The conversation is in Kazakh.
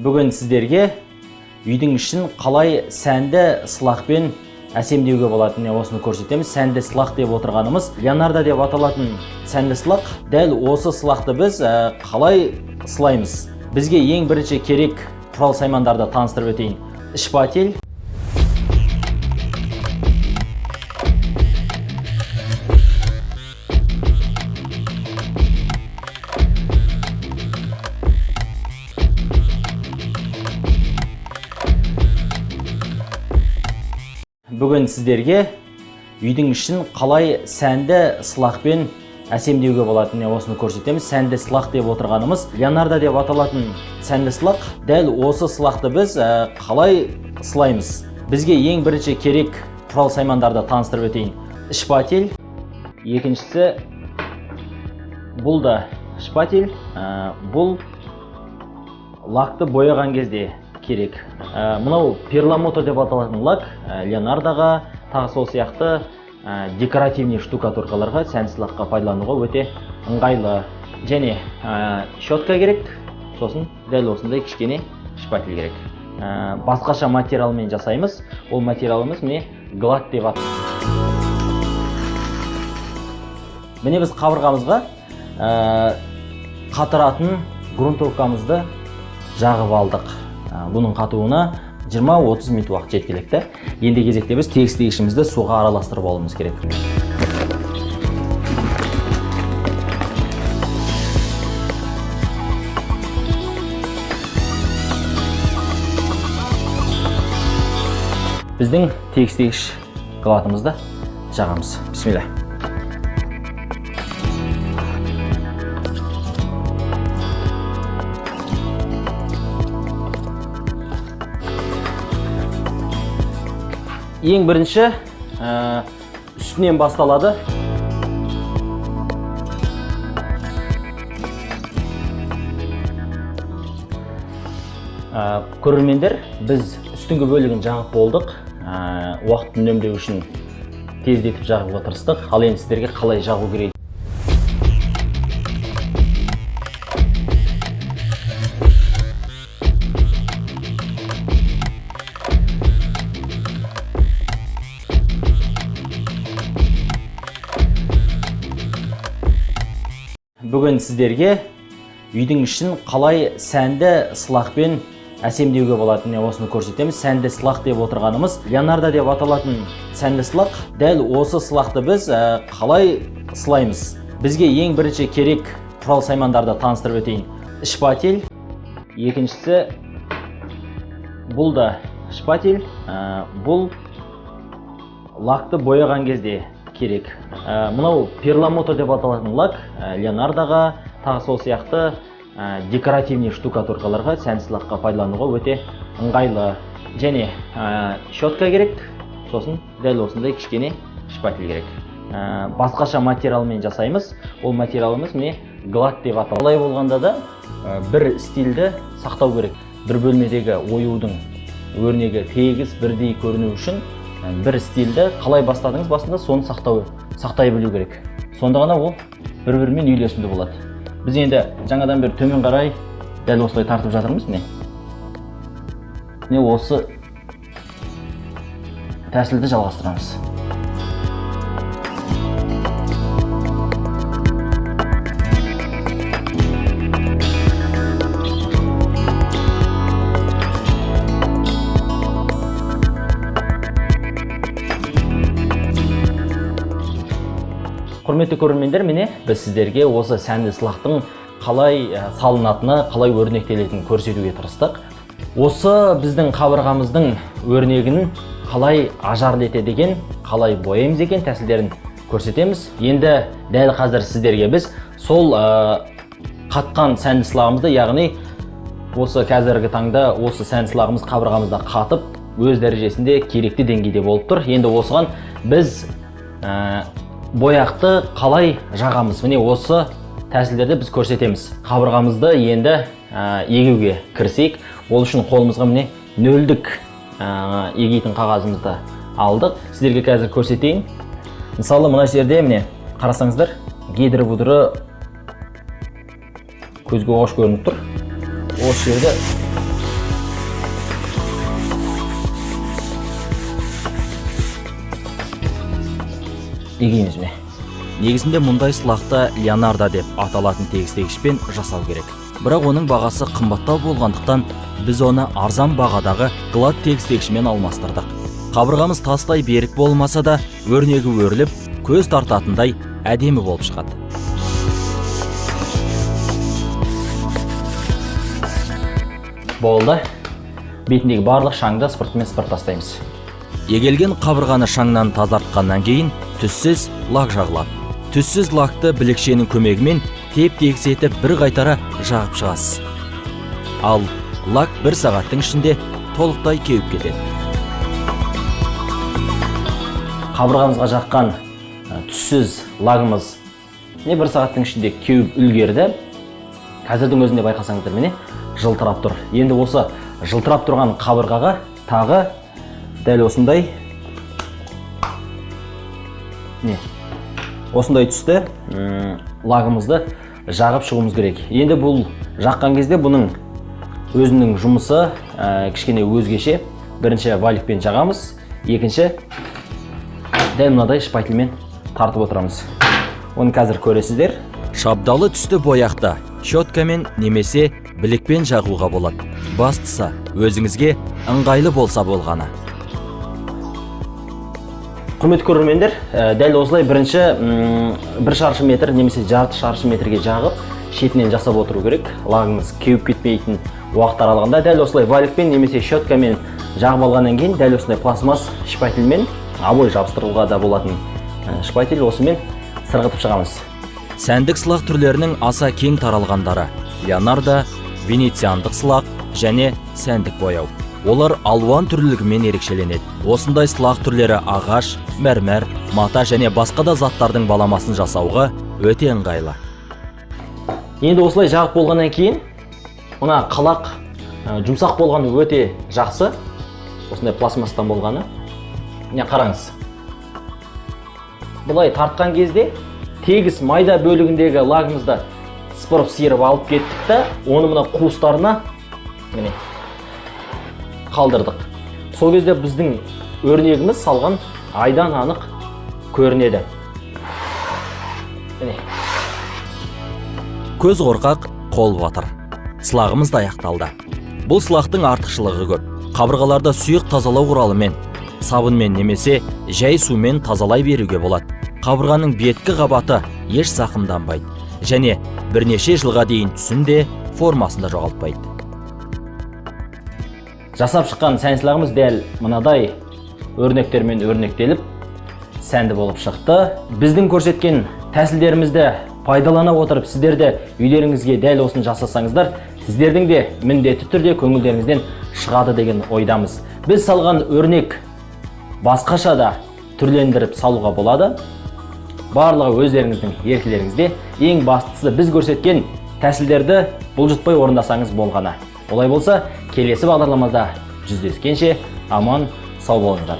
Бүгін сіздерге үйдің ішін қалай сәнді сылақпен әсемдеуге болады, осыны көрсетеміз. Сәнді сылақ деп отырғанымыз Леонардо деп аталатын сәнді сылақ. Дәл осы сылақты біз қалай сылаймыз? Бізге ең бірінші керек құрал саймандарды таныстырып өтейін. Шпатель, бүгін сіздерге үйдің ішін қалай сәнді сылақпен әсемдеуге болады, осыны көрсетеміз. Сәнді сылақ деп отырғанымыз Леонардо деп аталатын сәнді сылақ. Дәл осы сылақты біз қалай сылаймыз? Бізге ең бірінші керек құрал саймандарды таныстырып өтейін. Шпатель, екіншісі бұл да шпатель. Бұл лакты бояған кезде керек. Мынау перламутр деп аталатын лак Леонардоға, тағы сол сияқты декоративный штукатуркаларға, сән сылаққа пайдалануға өте ыңғайлы. Және щетка керек, сосын дәл осындай кішкене шпатель керек. Басқаша материалмен жасаймыз. Ол материалымыз міне глад деп аталады. Міне біз қабырғамызға қатыратын грунтовкамызды жағып алдық. Бұның қатуына 20-30 минут уақыт жеткілікті. Енді кезекте біз тегістегішімізді суға араластырып алуымыз керек. Біздің тегістегіш глатымызды жағамыз. Бисмилля. Ең бірінші үстінен басталады. Көрермендер, біз үстіңгі бөлігін жағып болдық. Уақытты үнемдеу үшін тездетіп жағуға тырыстық. Ал енді сіздерге қалай жағу керек? Бүгін сіздерге үйдің ішін қалай сәнді сылақпен әсемдеуге болады, осыны көрсетеміз. Сәнді сылақ деп отырғанымыз Леонардо деп аталатын сәнді сылақ. Дәл осы сылақты біз қалай сылаймыз? Бізге ең бірінші керек құрал саймандарды таныстырып өтейін. Шпатель, екіншісі бұл да шпатель. Бұл лакты бояған кезде керек. Мынау перламутр деп аталатын лак Леонардоға, тағы сол сияқты декоративный штукатуркаларға, сән сылаққа пайдалануға өте ыңғайлы. Және щетка керек, сосын дәл осындай кішкене шпатель керек. Басқаша материалмен жасаймыз. Ол материалымыз міне глад деп аталады. Олай болғанда да бір стильді сақтау керек. Бір бөлмедегі оюдың өрнегі тегіс бірдей көріну үшін бір стильді қалай бастадыңыз басында, соны сақтай білу керек. Сонда ғана ол бір-бірімен үйлесімді болады. Біз енді жаңадан бері төмен қарай дәл осылай тартып жатырмыз. Міне осы тәсілді жалғастырамыз. Құрметті көрермендер, міне біз сіздерге осы сәнді сылақтың қалай салынатыны, қалай өрнектелетінін көрсетуге тырыстық. Осы біздің қабырғамыздың өрнегін қалай ажарлы етеді екен, қалай бояймыз екен тәсілдерін көрсетеміз. Енді дәл қазір сіздерге біз сол қатқан сәнді сылағымызды, яғни осы қазіргі таңда осы сәнді сылағымыз қабырғамызда қатып, өз дәрежесінде керекті деңгейде болып тұр. Енді осыған біз бояқты қалай жағамыз? Міне осы тәсілдерді біз көрсетеміз. Қабырғамызды енді егуге кірсек, ол үшін қолымызға міне нөлдік егейтін қағазымызды алдық. Сіздерге қазір көрсетейін. Мысалы, мына жерде міне қарасаңыздар, гидро-будыры көзге ош көрініп тұр. Осы жерде егейміз міне. Негізінде мұндай сылақты Леонардо деп аталатын тегістегішпен жасау керек. Бірақ оның бағасы қымбаттау болғандықтан біз оны арзан бағадағы глад тегістегішмен алмастырдық. Қабырғамыз тастай берік болмаса да, өрнегі өріліп, көз тартатындай әдемі болып шығады. Болды. Бетіндегі барлық шаңды спиртмен сыпырып тастаймыз. Егелген қабырғаны шаңнан тазартқаннан кейін түссіз лак жағылады. Түссіз лакты білекшенің көмегімен теп-тегіс етіп бір қайтара жағып шығасыз. Ал лак 1 сағаттың ішінде толықтай кеуіп кетеді. Қабырғамызға жаққан түссіз лагымыз 1 сағаттың ішінде кеуіп үлгерді. Қазірдің өзінде байқасаңыздар міне жылтырап тұр. Енді осы жылтырап тұрған қабырғаға тағы дәл осындай осындай түсті лагымызды жағып шығуымыз керек. Енді бұл жаққан кезде бұның өзінің жұмысы кішкене өзгеше. Бірінші валикпен жағамыз, екінші дәл мынадай шпательмен тартып отырамыз. Оны қазір көресіздер. Шабдалы түсті бояқты щеткамен немесе білекпен жағуға болады. Бастысы өзіңізге ыңғайлы болса болғаны. Құрметті көрермендер, дәл осылай бірінші 1 шаршы метр немесе жарты шаршы метрге жағып, шетінен жасап отыру керек. Лагымыз кеуіп кетпейтін уақыт аралығында дәл осылай валикпен немесе щеткамен жағып алғаннан кейін дәл осындай пластмасс шпательмен обой жабыстыруға да болатын шпатель осымен сырғытып шығамыз. Сәндік сылақ түрлерінің аса кең таралғандары: Леонардо, венециандық сылақ және сәндік бояу. Олар алуан түрлілігімен ерекшеленеді. Осындай сылақ түрлері ағаш, мәрмәр, мата және басқа да заттардың баламасын жасауға өте ыңғайлы. Енді осылай жағып болғаннан кейін, мына қалақ жұмсақ болғаны өте жақсы. Осындай пластмастан болғаны. Міне қараңыз. Бұлай тартқан кезде тегіс майда бөлігіндегі лагымызды сыпырып сиырып алып кеттік та, оны мына қуыстарына міне қалдырдық. Сол кезде біздің өрнегіміз салған айдан анық көрінеді. Міне. Көз қорқақ, қол батыр. Сылағымыз да аяқталды. Бұл сылақтың артықшылығы көп. Қабырғаларда сұйық тазалау құралымен, сабынмен немесе жай сумен тазалай беруге болады. Қабырғаның беткі қабаты еш зақымданбайды және бірнеше жылға дейін түсін де формасын да жоғалтпайды. Жасап шыққан сән сылағымыз дәл мынадай өрнектермен өрнектеліп, сәнді болып шықты. Біздің көрсеткен тәсілдерімізді пайдалана отырып, сіздерді үйлеріңізге дәл осын жасасаңыздар, сіздердің де міндетті түрде көңілдеріңізден шығады деген ойдамыз. Біз салған өрнек басқаша да түрлендіріп салуға болады. Барлығы өздеріңіздің еркілеріңізде. Ең бастысы біз көрсеткен тәсілдерді бұлжытпай орындасаңыз болғаны. Олай болса, келесі бағдарламада жүздескенше аман сау болыңыздар.